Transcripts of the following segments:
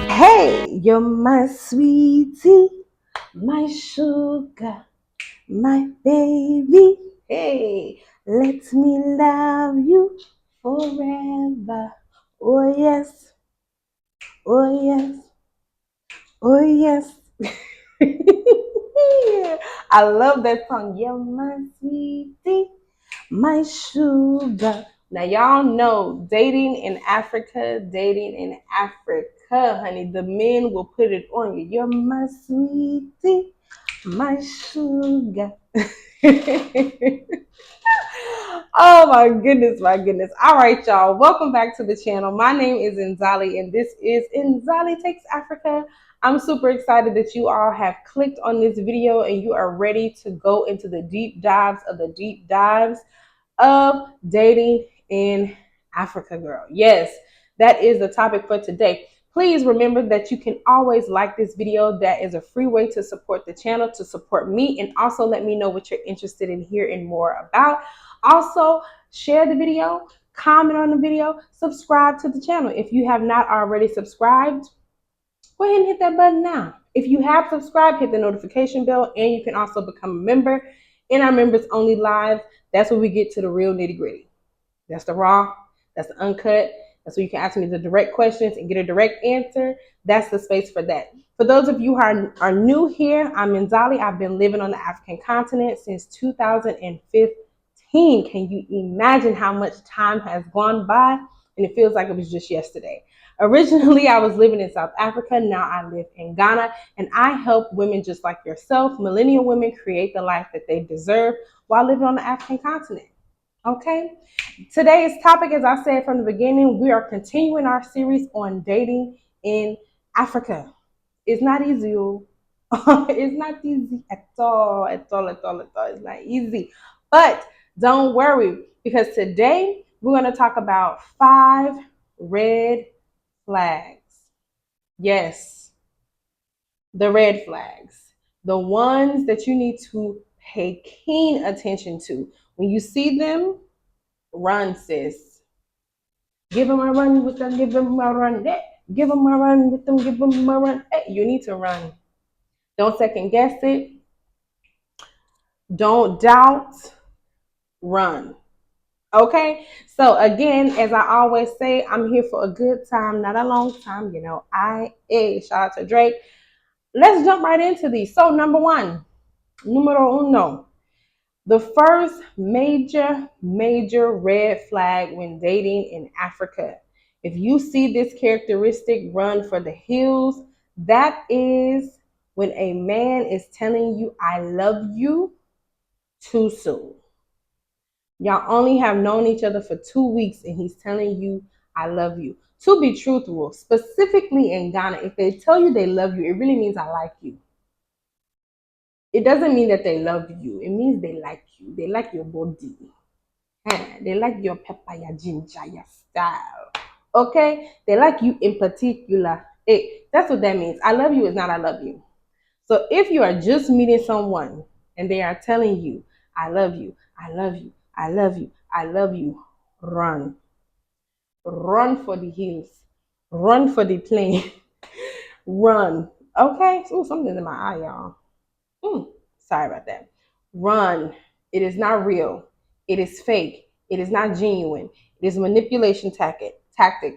Hey, you're my sweetie, my sugar, my baby. Hey, let me love you forever. Oh yes, oh yes, oh yes. I love that song. You're my sweetie, my sugar. Now y'all know dating in Africa, honey. The men will put it on you. You're my sweetie, my sugar. Oh my goodness, my goodness. All right, y'all. Welcome back to the channel. My name is Nzali, and this is Nzali Takes Africa. I'm super excited that you all have clicked on this video and you are ready to go into the deep dives of the deep dives of dating in Africa, girl. Yes, that is the topic for today. Please remember that you can always like this video. That is a free way to support the channel, to support me, and also let me know what you're interested in hearing more about. Also, share the video, comment on the video, subscribe to the channel. If you have not already subscribed, go ahead and hit that button now. If you have subscribed, hit the notification bell, and you can also become a member in our members only live. That's where we get to the real nitty gritty. That's the raw, that's the uncut. That's where you can ask me the direct questions and get a direct answer. That's the space for that. For those of you who are new here, I'm Nzali. I've been living on the African continent since 2015. Can you imagine how much time has gone by? And it feels like it was just yesterday. Originally, I was living in South Africa. Now I live in Ghana, and I help women just like yourself, millennial women, create the life that they deserve while living on the African continent. Okay? Today's topic, as I said from the beginning, we are continuing our series on dating in Africa. It's not easy, yo. It's not easy at all, at all, at all, at all. It's not easy. But don't worry, because today we're going to talk about 5 red flags. Yes, the red flags. The ones that you need to pay keen attention to. When you see them, run, sis. Give them a run with them, give them a run. Give them a run with them, give them a run. Hey, you need to run. Don't second guess it. Don't doubt. Run. Okay? So again, as I always say, I'm here for a good time, not a long time. Shout out to Drake. Let's jump right into these. So number 1, numero uno. The first major red flag when dating in Africa. If you see this characteristic, run for the hills. That is when a man is telling you, I love you, too soon. Y'all only have known each other for 2 weeks and he's telling you, I love you. To be truthful, specifically in Ghana, if they tell you they love you, it really means I like you. It doesn't mean that they love you. It means they like you. They like your body. They like your pepper, your ginger, your style. Okay? They like you in particular. Hey, that's what that means. I love you is not I love you. So if you are just meeting someone and they are telling you, I love you, I love you, I love you, I love you, run. Run for the hills. Run for the plane. Run. Okay? Oh, something's in my eye, y'all. Sorry about that. Run. It is not real. It is fake. It is not genuine. It is a manipulation tactic.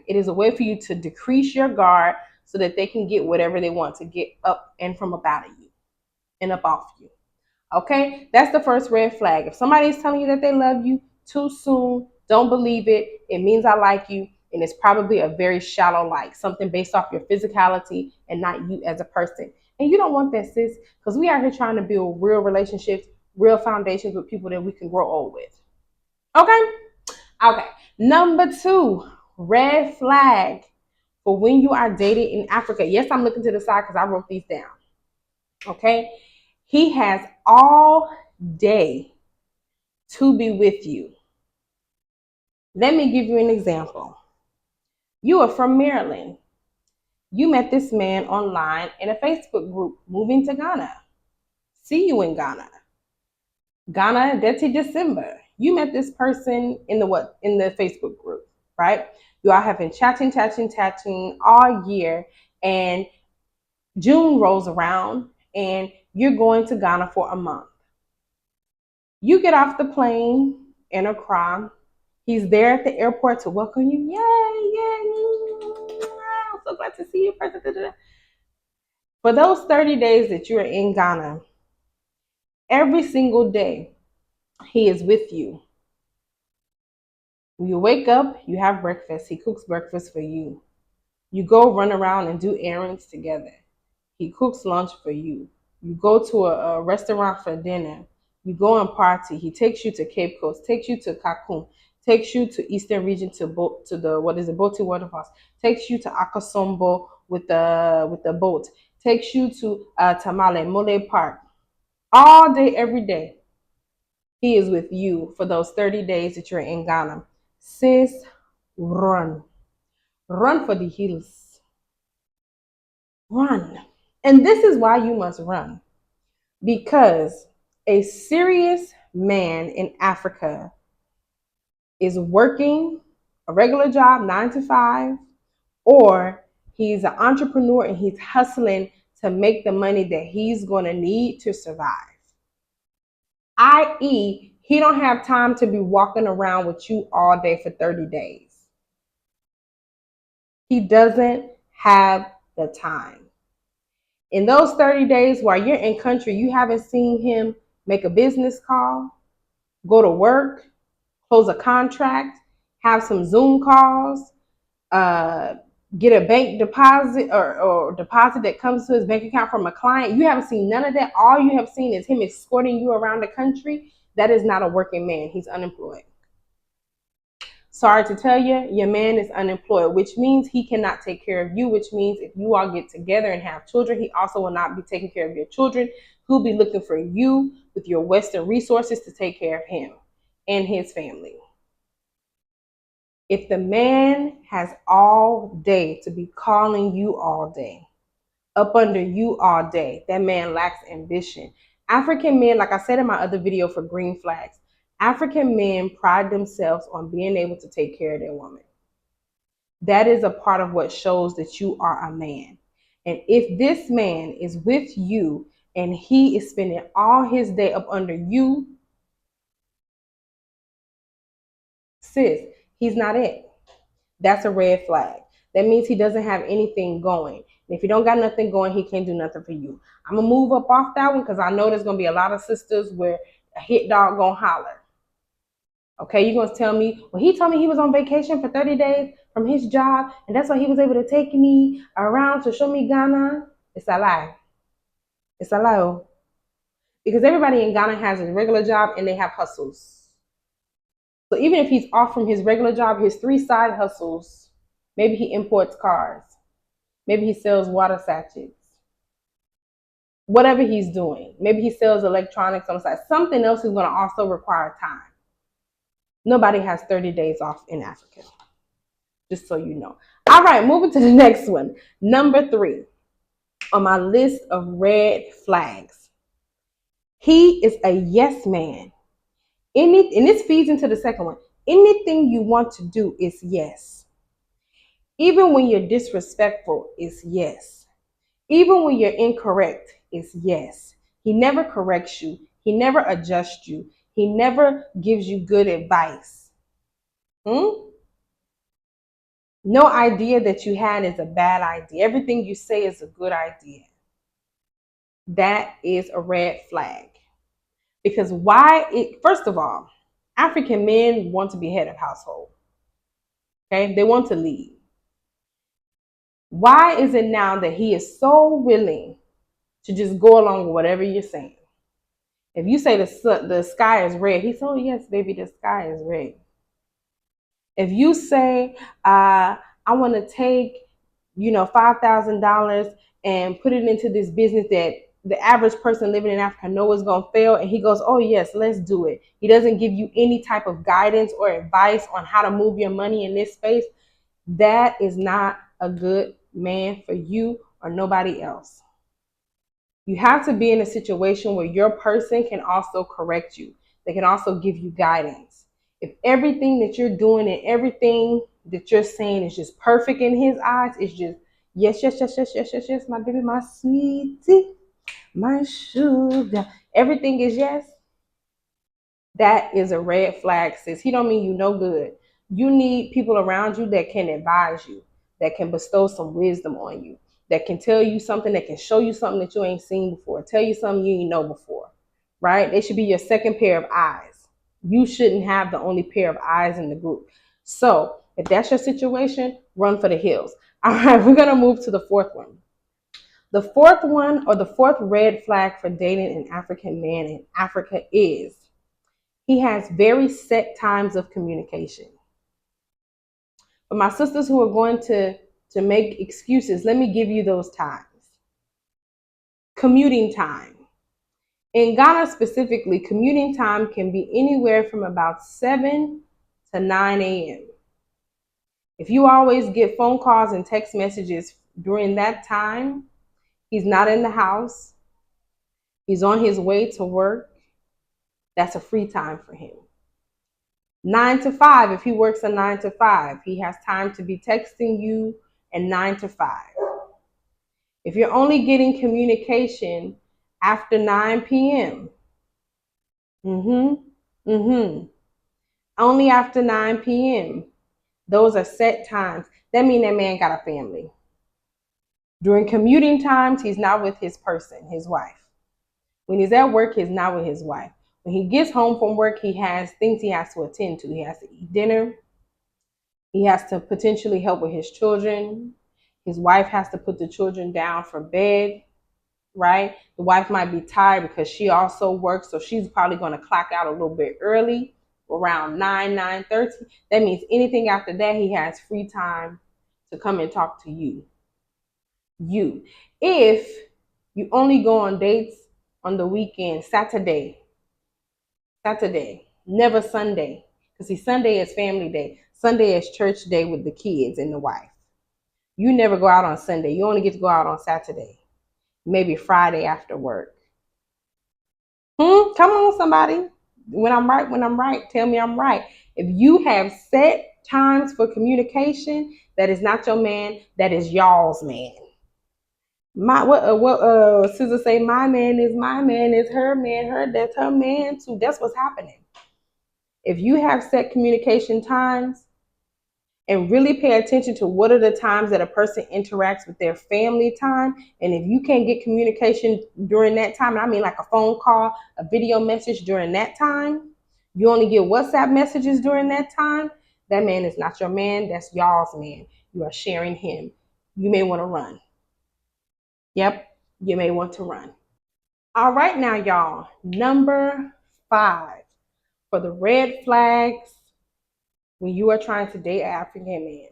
It is a way for you to decrease your guard so that they can get whatever they want to get up and from up out of you and up off you. Okay? That's the first red flag. If somebody is telling you that they love you too soon, don't believe it. It means I like you. And it's probably a very shallow like, something based off your physicality and not you as a person. And you don't want that, sis, because we are here trying to build real relationships, real foundations with people that we can grow old with. Okay? Okay. Number 2, red flag for when you are dating in Africa. Yes, I'm looking to the side because I wrote these down. Okay? He has all day to be with you. Let me give you an example. You are from Maryland. You met this man online in a Facebook group, moving to Ghana. See you in Ghana. Ghana, that's in December. You met this person in the Facebook group, right? You all have been chatting all year, and June rolls around, and you're going to Ghana for a month. You get off the plane in Accra. He's there at the airport to welcome you. Yay, yay. I'm so glad to see you. For those 30 days that you're in Ghana, every single day, he is with you. When you wake up, you have breakfast. He cooks breakfast for you. You go run around and do errands together. He cooks lunch for you. You go to a restaurant for dinner. You go and party. He takes you to Cape Coast, takes you to Kakum, takes you to Eastern Region to the what is it, Boti Waterfalls, takes you to Akosombo with the boat, takes you to Tamale, Mole Park. All day, every day, he is with you for those 30 days that you're in Ghana. Sis, run. Run for the hills. Run. And this is why you must run. Because a serious man in Africa is working a regular job, 9 to 5, or he's an entrepreneur and he's hustling to make the money that he's going to need to survive. I.e., he don't have time to be walking around with you all day for 30 days. He doesn't have the time. In those 30 days while you're in country, you haven't seen him make a business call, go to work, close a contract, have some Zoom calls, get a bank deposit or deposit that comes to his bank account from a client. You haven't seen none of that. All you have seen is him escorting you around the country. That is not a working man. He's unemployed. Sorry to tell you, your man is unemployed, which means he cannot take care of you, which means if you all get together and have children, he also will not be taking care of your children. He'll be looking for you with your Western resources to take care of him and his family. If the man has all day to be calling you all day, up under you all day, that man lacks ambition. African men, like I said in my other video for green flags, African men pride themselves on being able to take care of their woman. That is a part of what shows that you are a man. And if this man is with you and he is spending all his day up under you, sis, he's not it. That's a red flag. That means he doesn't have anything going. And if he don't got nothing going, he can't do nothing for you. I'm going to move up off that one because I know there's going to be a lot of sisters where a hit dog going to holler. Okay, you're going to tell me, well, he told me he was on vacation for 30 days from his job, and that's why he was able to take me around to show me Ghana. It's a lie. It's a lie. Because everybody in Ghana has a regular job and they have hustles. So even if he's off from his regular job, his 3 side hustles, maybe he imports cars, maybe he sells water sachets, whatever he's doing. Maybe he sells electronics on the side. Something else is going to also require time. Nobody has 30 days off in Africa, just so you know. All right, moving to the next one. Number 3 on my list of red flags. He is a yes man. And this feeds into the second one. Anything you want to do is yes. Even when you're disrespectful, is yes. Even when you're incorrect, is yes. He never corrects you. He never adjusts you. He never gives you good advice. No idea that you had is a bad idea. Everything you say is a good idea. That is a red flag. Because first of all, African men want to be head of household. Okay, they want to lead. Why is it now that he is so willing to just go along with whatever you're saying? If you say the sky is red, he says, oh yes, baby, the sky is red. If you say, I want to take, $5,000 and put it into this business that the average person living in Africa knows is going to fail, and he goes, oh yes, let's do it. He doesn't give you any type of guidance or advice on how to move your money in this space. That is not a good man for you or nobody else. You have to be in a situation where your person can also correct you. They can also give you guidance. If everything that you're doing and everything that you're saying is just perfect in his eyes, it's just yes, yes, yes, yes, yes, yes, yes, my baby, my sweetie, my sugar. Everything is yes. That is a red flag, sis. He don't mean you no good. You need people around you that can advise you, that can bestow some wisdom on you, that can tell you something, that can show you something that you ain't seen before, tell you something you ain't know before, right? They should be your second pair of eyes. You shouldn't have the only pair of eyes in the group. So if that's your situation, run for the hills. All right, we're going to move to the fourth one. The fourth one, or the fourth red flag for dating an African man in Africa, is he has very set times of communication. For my sisters who are going to make excuses, let me give you those times. Commuting time. In Ghana specifically, commuting time can be anywhere from about 7 to 9 a.m. If you always get phone calls and text messages during that time, he's not in the house, he's on his way to work, that's a free time for him. 9 to 5, if he works a 9 to 5, he has time to be texting you and 9 to 5. If you're only getting communication after 9 p.m., only after 9 p.m., those are set times. That means that man got a family. During commuting times, he's not with his person, his wife. When he's at work, he's not with his wife. When he gets home from work, he has things he has to attend to. He has to eat dinner. He has to potentially help with his children. His wife has to put the children down for bed, right? The wife might be tired because she also works, so she's probably going to clock out a little bit early, around 9:30. That means anything after that, he has free time to come and talk to you. If you only go on dates on the weekend, Saturday, never Sunday, because see, Sunday is family day. Sunday is church day with the kids and the wife. You never go out on Sunday. You only get to go out on Saturday, maybe Friday after work. Come on, somebody. When I'm right, tell me I'm right. If you have set times for communication, that is not your man, that is y'all's man. Scissor say, my man is her man, that's her man too. That's what's happening. If you have set communication times, and really pay attention to what are the times that a person interacts with their family time. And if you can't get communication during that time, I mean like a phone call, a video message during that time, you only get WhatsApp messages during that time, that man is not your man, that's y'all's man. You are sharing him. You may want to run. Yep, you may want to run. All right, now, y'all, number 5 for the red flags when you are trying to date an African man.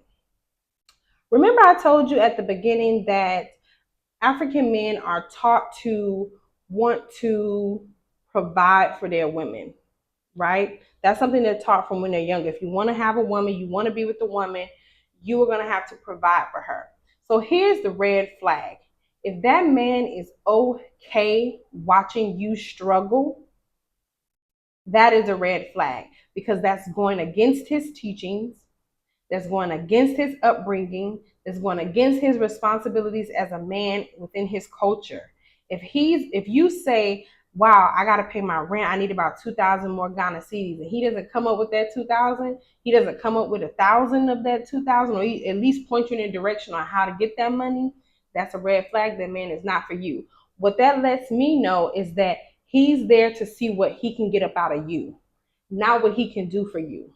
Remember, I told you at the beginning that African men are taught to want to provide for their women, right? That's something they're taught from when they're young. If you want to have a woman, you want to be with the woman, you are going to have to provide for her. So here's the red flag. If that man is okay watching you struggle, that is a red flag, because that's going against his teachings, that's going against his upbringing, that's going against his responsibilities as a man within his culture. If you say, wow, I got to pay my rent, I need about 2,000 more Ghana cedis, and he doesn't come up with that 2,000, he doesn't come up with 1,000 of that 2,000, or he at least point you in a direction on how to get that money, that's a red flag. That man is not for you. What that lets me know is that he's there to see what he can get up out of you, not what he can do for you.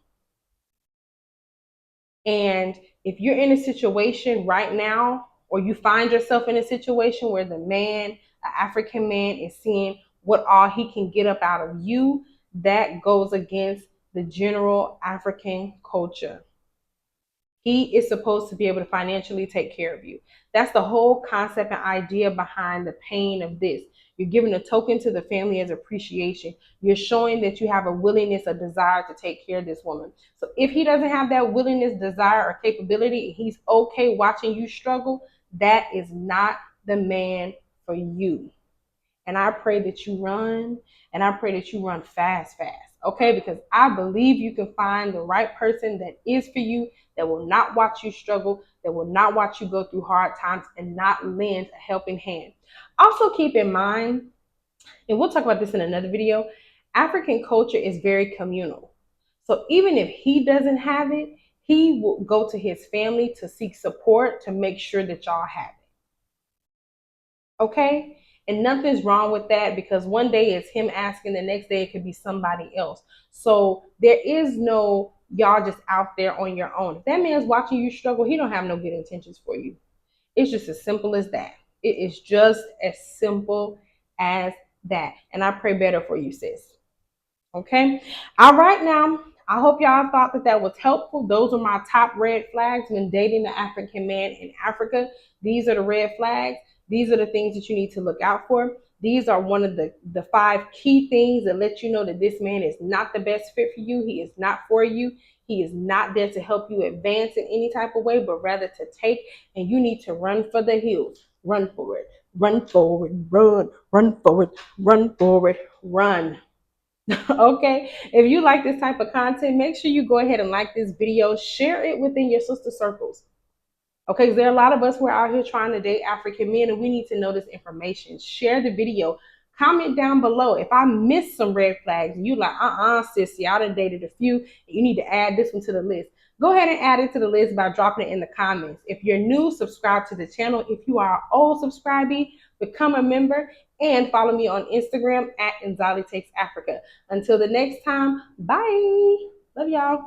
And if you're in a situation right now, or you find yourself in a situation where the man, an African man, is seeing what all he can get up out of you, that goes against the general African culture. He is supposed to be able to financially take care of you. That's the whole concept and idea behind the pain of this. You're giving a token to the family as appreciation. You're showing that you have a willingness, a desire to take care of this woman. So if he doesn't have that willingness, desire, or capability, he's okay watching you struggle, that is not the man for you. And I pray that you run, and I pray that you run fast, okay? Because I believe you can find the right person that is for you, that will not watch you struggle, that will not watch you go through hard times and not lend a helping hand. Also, keep in mind, and we'll talk about this in another video, African culture is very communal. So even if he doesn't have it, he will go to his family to seek support to make sure that y'all have it. Okay? And nothing's wrong with that, because one day it's him asking, the next day it could be somebody else. So there is no y'all just out there on your own. If that man's watching you struggle, he don't have no good intentions for you. It's just as simple as that. It is just as simple as that. And I pray better for you, sis. Okay. All right. Now, I hope y'all thought that that was helpful. Those are my top red flags when dating the African man in Africa. These are the red flags. These are the things that you need to look out for. These are one of the five key things that let you know that this man is not the best fit for you. He is not for you. He is not there to help you advance in any type of way, but rather to take, and you need to run for the hills. Run for it. Run forward. Run forward. Run forward. Run. Okay, if you like this type of content, make sure you go ahead and like this video, share it within your sister circles. Okay, because there are a lot of us who are out here trying to date African men, and we need to know this information. Share the video. Comment down below if I missed some red flags and you like, sissy, I done dated a few, and you need to add this one to the list. Go ahead and add it to the list by dropping it in the comments. If you're new, subscribe to the channel. If you are old subscribee, become a member and follow me on Instagram at Nzali Takes Africa. Until the next time, bye. Love y'all.